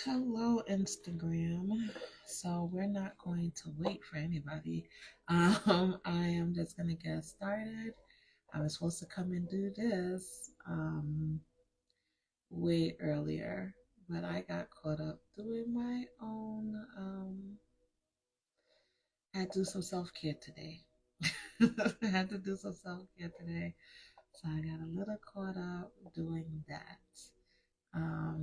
Hello, Instagram. So we're not going to wait for anybody. I am just gonna get started. I was supposed to come and do this way earlier, but I got caught up doing my own. I had to do some self care today. I had to do some self care today, so I got a little caught up doing that.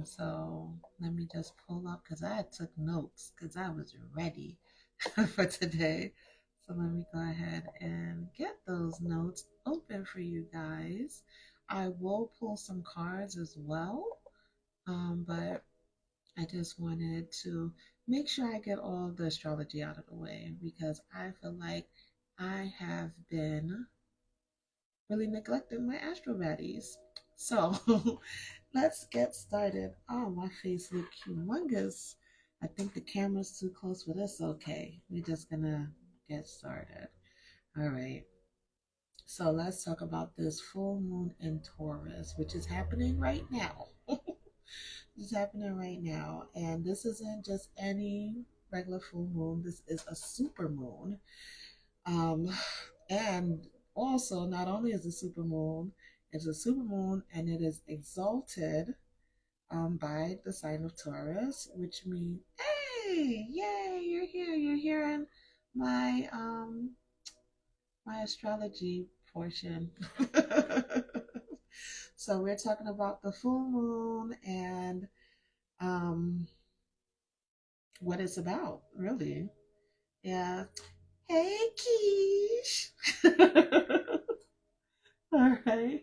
So let me just pull up because I took notes because I was ready for today. So let me go ahead and get those notes open for you guys. I will pull some cards as well, but I just wanted to make sure I get all the astrology out of the way because I feel like I have been really neglecting my astro baddies. So let's get started. Oh, my face looks humongous. I think the camera's too close for this. Okay, we're just gonna get started. All right. So let's talk about this full moon in Taurus, which is happening right now. It's happening right now. And this isn't just any regular full moon, this is a super moon. Um, and also, not only is it super moon, it's a super moon and it is exalted by the sign of Taurus, which means, hey, yay, you're here. You're hearing my my astrology portion. So we're talking about the full moon and um, what it's about, really. Yeah. Hey, Keish. All right.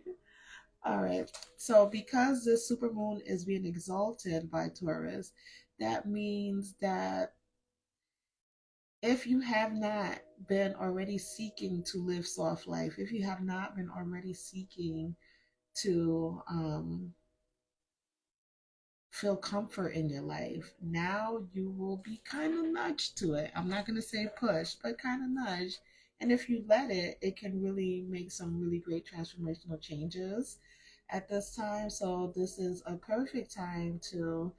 All right. So because this supermoon is being exalted by Taurus, that means that if you have not been already seeking to live soft life, if you have not been already seeking to feel comfort in your life, now you will be kind of nudged to it. I'm not going to say push, but kind of nudged. And if you let it, it can really make some really great transformational changes at this time. So this is a perfect time to,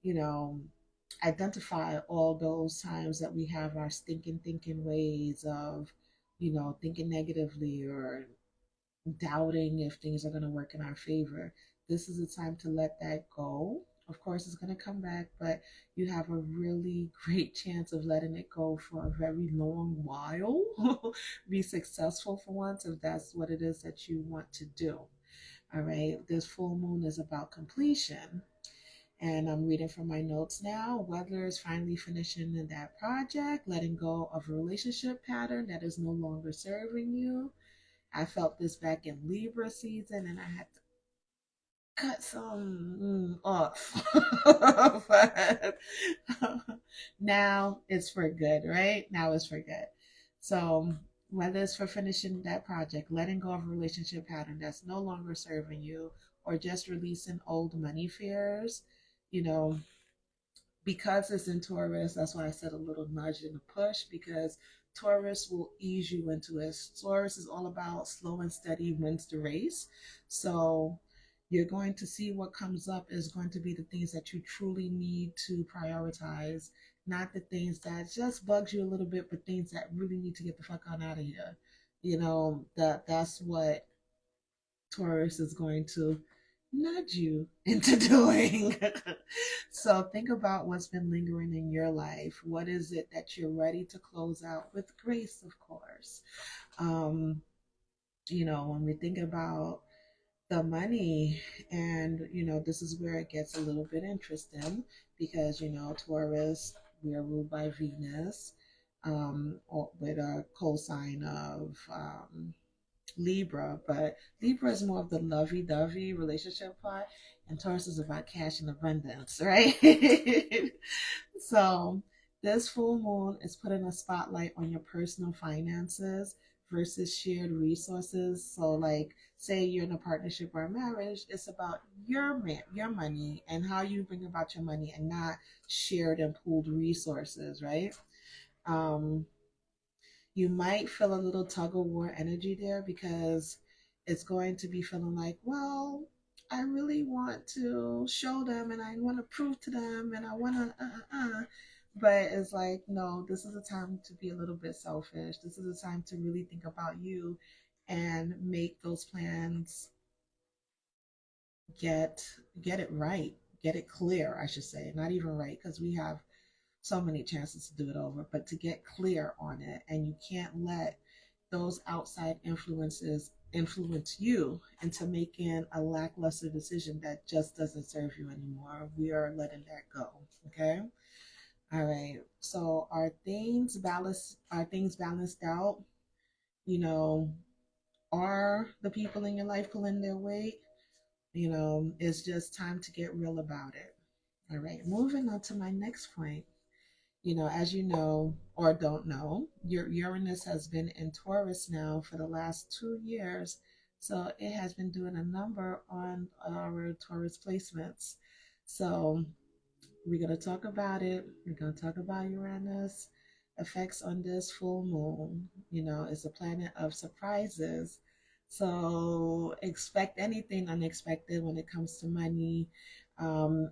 you know, identify all those times that we have our stinking thinking ways of, thinking negatively or doubting if things are going to work in our favor. This is a time to let that go. Of course, it's going to come back, but you have a really great chance of letting it go for a very long while. Be successful for once if that's what it is that you want to do. All right, this full moon is about completion. And I'm reading from my notes now. Whether is finally finishing in that project, letting go of a relationship pattern that is no longer serving you. I felt this back in Libra season and I had to cut some off. But now it's for good, right? Now it's for good. So whether it's for finishing that project, letting go of a relationship pattern that's no longer serving you, or just releasing old money fears, you know, because it's in Taurus, that's why I said a little nudge and a push because Taurus will ease you into it. Taurus is all about slow and steady wins the race. So you're going to see what comes up is going to be the things that you truly need to prioritize, not the things that just bugs you a little bit, but things that really need to get the fuck on out of here. That's what Taurus is going to nudge you into doing. So think about what's been lingering in your life. What is it that you're ready to close out with grace, of course? Um, when we think about the money, and this is where it gets a little bit interesting because Taurus, we are ruled by Venus, with a cosign of Libra, but Libra is more of the lovey-dovey relationship part, and Taurus is about cash and abundance, right? So this full moon is putting a spotlight on your personal finances versus shared resources. So, like, say you're in a partnership or a marriage, it's about your money and how you bring about your money, and not shared and pooled resources, right? Um, you might feel a little tug of war energy there because it's going to be feeling like, well, I really want to show them and I want to prove to them and I want to, but it's like, no, this is a time to be a little bit selfish. This is a time to really think about you and make those plans get get it right, get it clear, I should say. Not even right, because we have so many chances to do it over, but to get clear on it. And you can't let those outside influences influence you into making a lackluster decision that just doesn't serve you anymore. We are letting that go. Okay. All right. So are things balanced out? You know, are the people in your life pulling their weight? It's just time to get real about it. All right. Moving on to my next point. As you know or don't know, your Uranus has been in Taurus now for the last 2 years. So it has been doing a number on our Taurus placements. So we're going to talk about it. We're going to talk about Uranus effects on this full moon. It's a planet of surprises. So expect anything unexpected when it comes to money.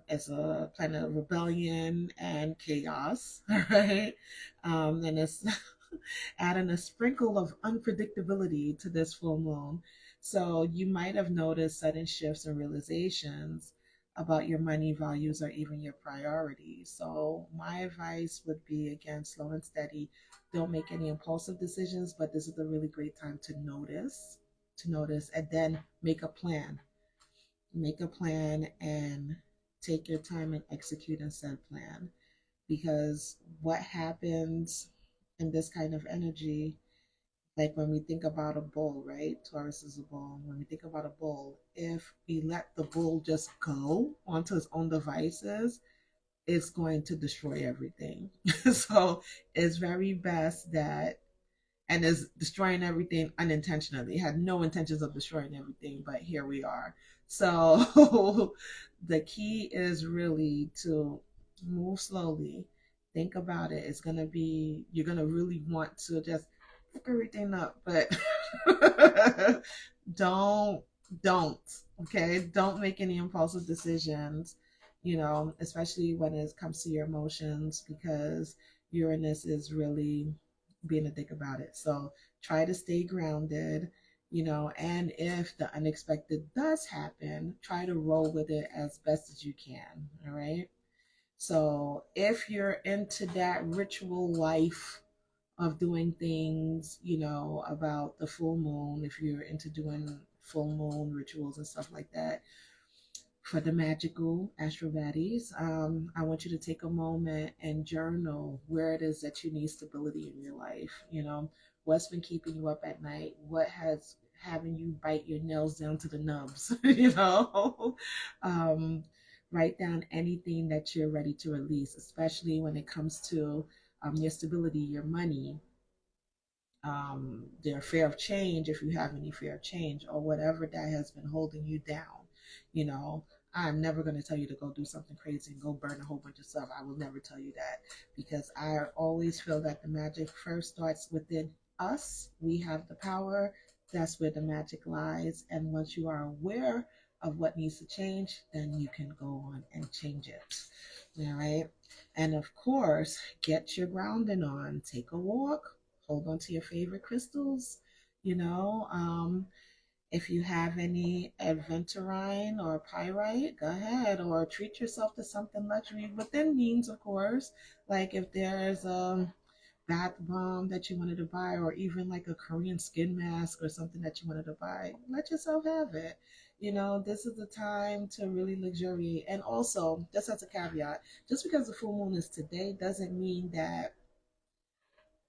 It's a planet of rebellion and chaos, all right? And it's adding a sprinkle of unpredictability to this full moon. So you might have noticed sudden shifts and realizations about your money values or even your priorities. So my advice would be, again, slow and steady. Don't make any impulsive decisions, but this is a really great time to notice and then make a plan and take your time and execute on said plan, because what happens in this kind of energy, like when we think about a bull, right? Taurus is a bull. When we think about a bull, if we let the bull just go onto his own devices, it's going to destroy everything. So it's very best that, and is destroying everything unintentionally. It had no intentions of destroying everything, but here we are. So the key is really to move slowly. Think about it. You're gonna really want to just fuck everything up, but don't, don't, okay? Don't make any impulsive decisions, especially when it comes to your emotions, because Uranus is really being a dick about it. So try to stay grounded, and if the unexpected does happen, try to roll with it as best as you can. All right. So if you're into that ritual life of doing things, about the full moon, if you're into doing full moon rituals and stuff like that, for the magical astrobaddies, I want you to take a moment and journal where it is that you need stability in your life. What's been keeping you up at night? What has having you bite your nails down to the nubs? um, write down anything that you're ready to release, especially when it comes to your stability, your money, their fear of change, if you have any fear of change, or whatever that has been holding you down. You know, I'm never going to tell you to go do something crazy and go burn a whole bunch of stuff. I will never tell you that, because I always feel that the magic first starts within us. We have the power. That's where the magic lies. And once you are aware of what needs to change, then you can go on and change it. All right. And of course, get your grounding on. Take a walk, hold on to your favorite crystals. You know, if you have any aventurine or pyrite, go ahead, or treat yourself to something luxury within means, of course. Like if there's a bath bomb that you wanted to buy, or even like a Korean skin mask or something that you wanted to buy, let yourself have it. This is the time to really luxuriate. And also, just as a caveat, just because the full moon is today doesn't mean that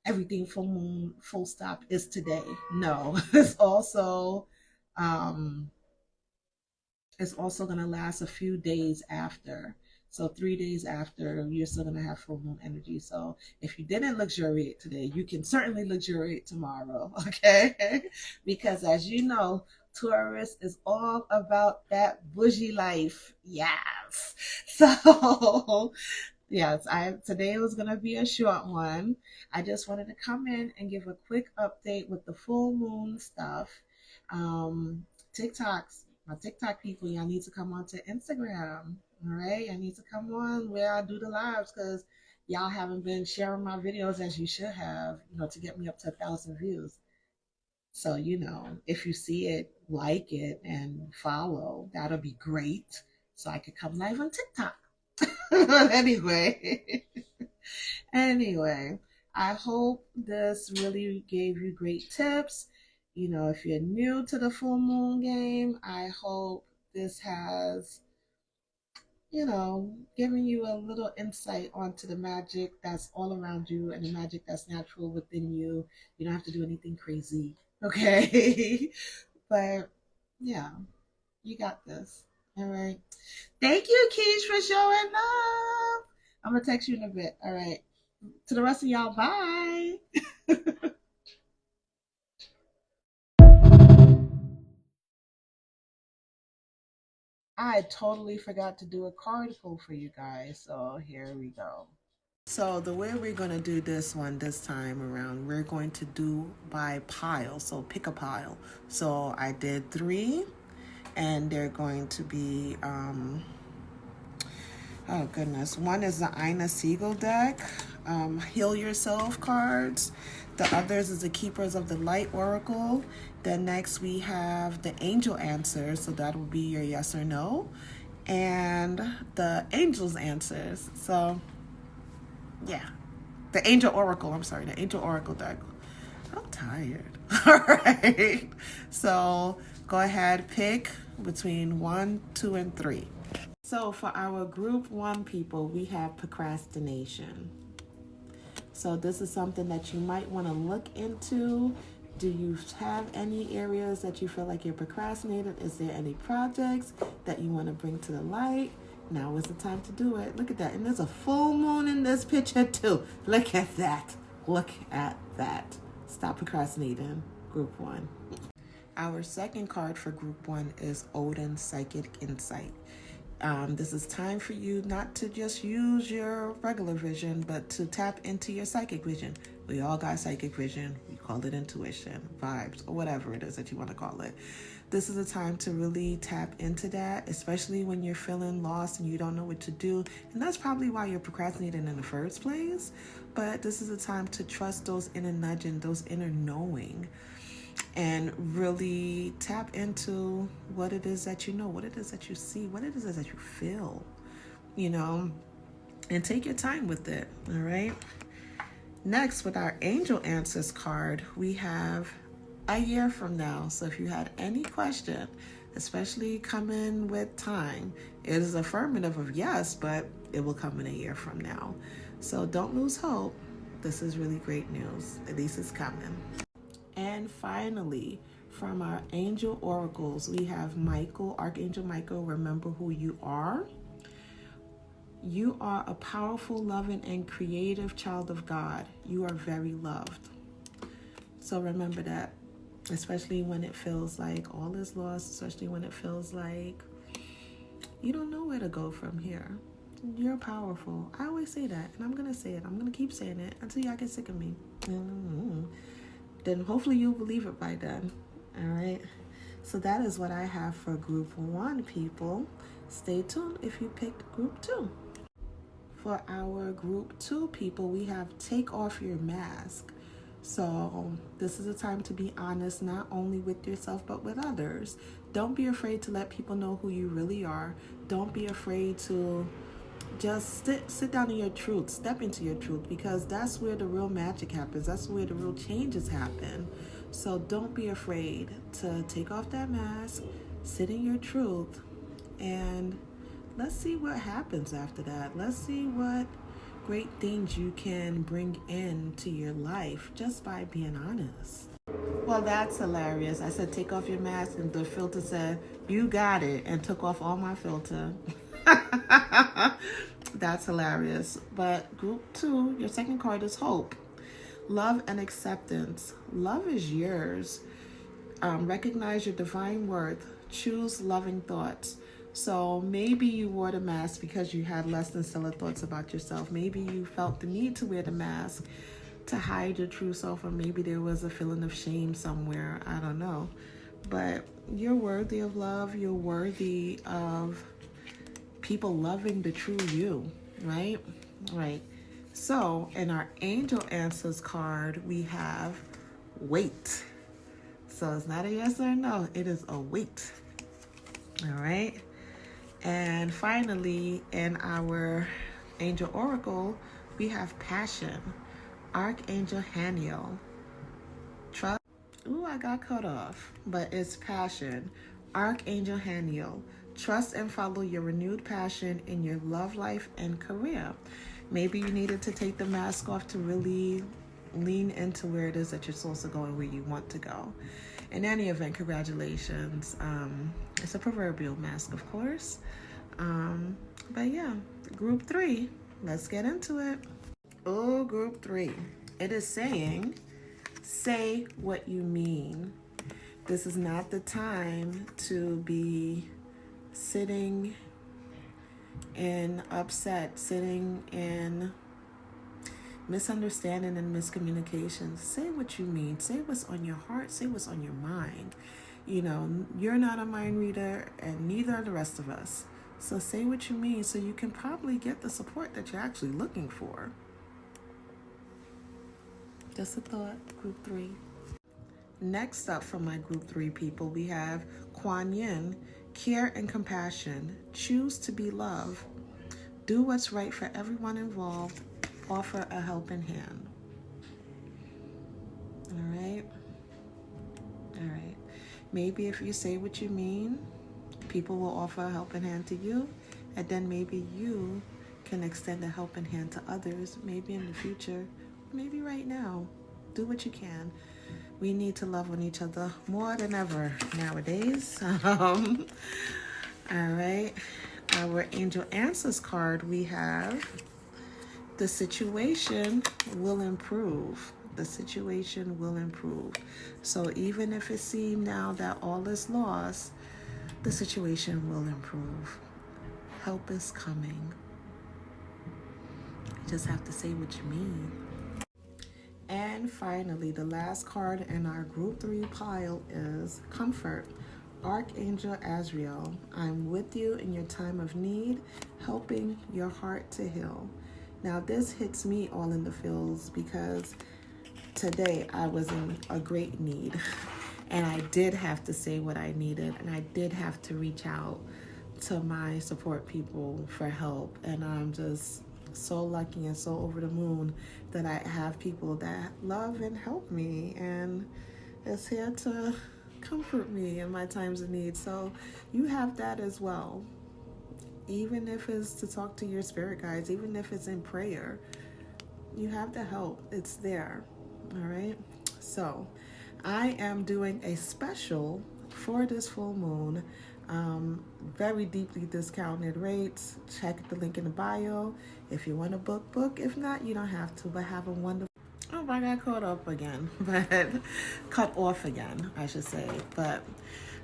everything full moon full stop is today. No, um it's also going to last a few days after. So 3 days after, you're still going to have full moon energy. So if you didn't luxuriate today, you can certainly luxuriate tomorrow. Okay. Because as you know, Taurus is all about that bougie life. Yes. So yes, I today was gonna be a short one. I just wanted to come in and give a quick update with the full moon stuff. Um, TikToks. My TikTok people, y'all need to come on to Instagram. All right, I need to come on where I do the lives because y'all haven't been sharing my videos as you should have, to get me up to 1,000 views. So, if you see it, like it and follow. That'll be great. So I could come live on TikTok. anyway, anyway, I hope this really gave you great tips. If you're new to the full moon game, I hope this has, given you a little insight onto the magic that's all around you and the magic that's natural within you. You don't have to do anything crazy. Okay. But yeah, you got this. All right. Thank you, Keish, for showing up. I'm gonna text you in a bit. All right. To the rest of y'all, bye. I totally forgot to do a card pull for you guys, so here we go. So the way we're going to do this one this time around, we're going to do by pile. So pick a pile. So I did 3, and they're going to be, oh goodness. One is the Ina Siegel deck, Heal Yourself cards. The others is the Keepers of the Light Oracle. Then next we have the Angel Answers, so that will be your yes or no. And the Angel's Answers. So yeah, the Angel Oracle. I'm sorry, the Angel Oracle deck. I'm tired. All right. So go ahead, pick between 1, 2, and 3. So for our group 1 people, we have procrastination. So this is something that you might want to look into. Do you have any areas that you feel like you're procrastinating? Is there any projects that you want to bring to the light? Now is the time to do it. Look at that. And there's a full moon in this picture too. Look at that. Look at that. Stop procrastinating, group 1. Our second card for group 1 is Odin's Psychic Insight. This is time for you not to just use your regular vision, but to tap into your psychic vision. We all got psychic vision. We call it intuition, vibes, or whatever it is that you want to call it. This is a time to really tap into that, especially when you're feeling lost and you don't know what to do. And that's probably why you're procrastinating in the first place. But this is a time to trust those inner nudging, those inner knowing, and really tap into what it is that you know, what it is that you see, what it is that you feel, and take your time with it, all right? Next, with our Angel Answers card, we have a year from now. So if you had any question, especially come in with time, it is affirmative of yes, but it will come in a year from now. So don't lose hope. This is really great news. At least it's coming. And finally, from our angel oracles, we have Michael, Archangel Michael. Remember who you are. You are a powerful, loving, and creative child of God. You are very loved. So remember that, especially when it feels like all is lost, especially when it feels like you don't know where to go from here. You're powerful. I always say that, and I'm going to say it. I'm going to keep saying it until y'all get sick of me. Then hopefully you'll believe it by then. All right. So that is what I have for group 1 people. Stay tuned if you picked group 2. For our group 2 people, we have take off your mask. So this is a time to be honest, not only with yourself, but with others. Don't be afraid to let people know who you really are. Don't be afraid to just sit down in your truth, step into your truth, because that's where the real magic happens. That's where the real changes happen. So don't be afraid to take off that mask, sit in your truth, and let's see what happens after that. Let's see what great things you can bring into your life just by being honest. Well, that's hilarious. I said take off your mask, and the filter said you got it, and took off all my filter. That's hilarious. But group 2, your second card is hope, love, and acceptance. Love is yours. Recognize your divine worth. Choose loving thoughts. So maybe you wore the mask because you had less than stellar thoughts about yourself. Maybe you felt the need to wear the mask to hide your true self, or maybe there was a feeling of shame somewhere. I don't know. but you're worthy of love. You're worthy of people loving the true you, right? Right. So in our angel answers card, we have wait. So it's not a yes or a no, it is a wait. All right. And finally, in our angel oracle, we have passion. Archangel Haniel. Trust. Ooh, I got cut off. But it's passion. Archangel Haniel. Trust and follow your renewed passion in your love life and career. Maybe you needed to take the mask off to really lean into where it is that you're supposed to go and where you want to go. In any event, congratulations. It's a proverbial mask, of course. But yeah, group 3, let's get into it. Oh, group 3. It is saying, say what you mean. This is not the time to be sitting in upset, sitting in misunderstanding and miscommunication. Say what you mean. Say what's on your heart. Say what's on your mind. You know, you're not a mind reader, and neither are the rest of us. So say what you mean so you can probably get the support that you're actually looking for. Just a thought, group 3. Next up from my group 3 people, we have Kuan Yin, care and compassion. Choose to be love. Do what's right for everyone involved. Offer a helping hand. All right. All right. Maybe if you say what you mean, people will offer a helping hand to you, and then maybe you can extend a helping hand to others, maybe in the future, maybe right now. Do what you can. We need to love on each other more than ever nowadays. All right. Our angel answers card, we have the situation will improve. The situation will improve. So even if it seems now that all is lost, the situation will improve. Help is coming. You just have to say what you mean. And finally, the last card in our group 3 pile is comfort. Archangel Azrael, I'm with you in your time of need, helping your heart to heal. Now this hits me all in the feels because today I was in a great need and I did have to say what I needed, and I did have to reach out to my support people for help, and I'm just so lucky and so over the moon that I have people that love and help me and is here to comfort me in my times of need. So you have that as well. Even if it's to talk to your spirit guides, even if it's in prayer, you have the help. It's there. All right. So I am doing a special for this full moon. Very deeply discounted rates. Check the link in the bio. If you want to book. If not, you don't have to, but have a wonderful... Oh, I got caught up again, but cut off again, I should say. But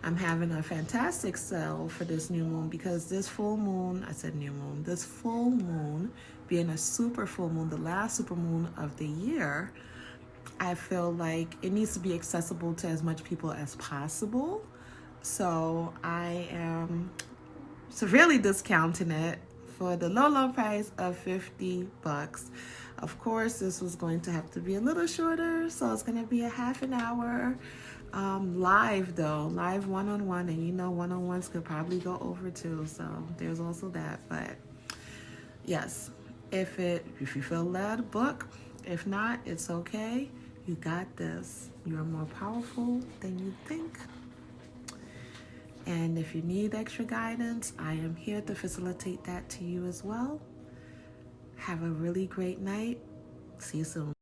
I'm having a fantastic sale for this new moon because this full moon, I said new moon, this full moon being a super full moon, the last super moon of the year, I feel like it needs to be accessible to as much people as possible. So I am severely discounting it for the low price of $50. Of course, this was going to have to be a little shorter, so it's going to be a half an hour. Live though, live one-on-one, and you know one-on-ones could probably go over too, so there's also that. But yes, if you feel led, book. If not, it's okay. You got this. You're more powerful than you think. And if you need extra guidance, I am here to facilitate that to you as well. Have a really great night. See you soon.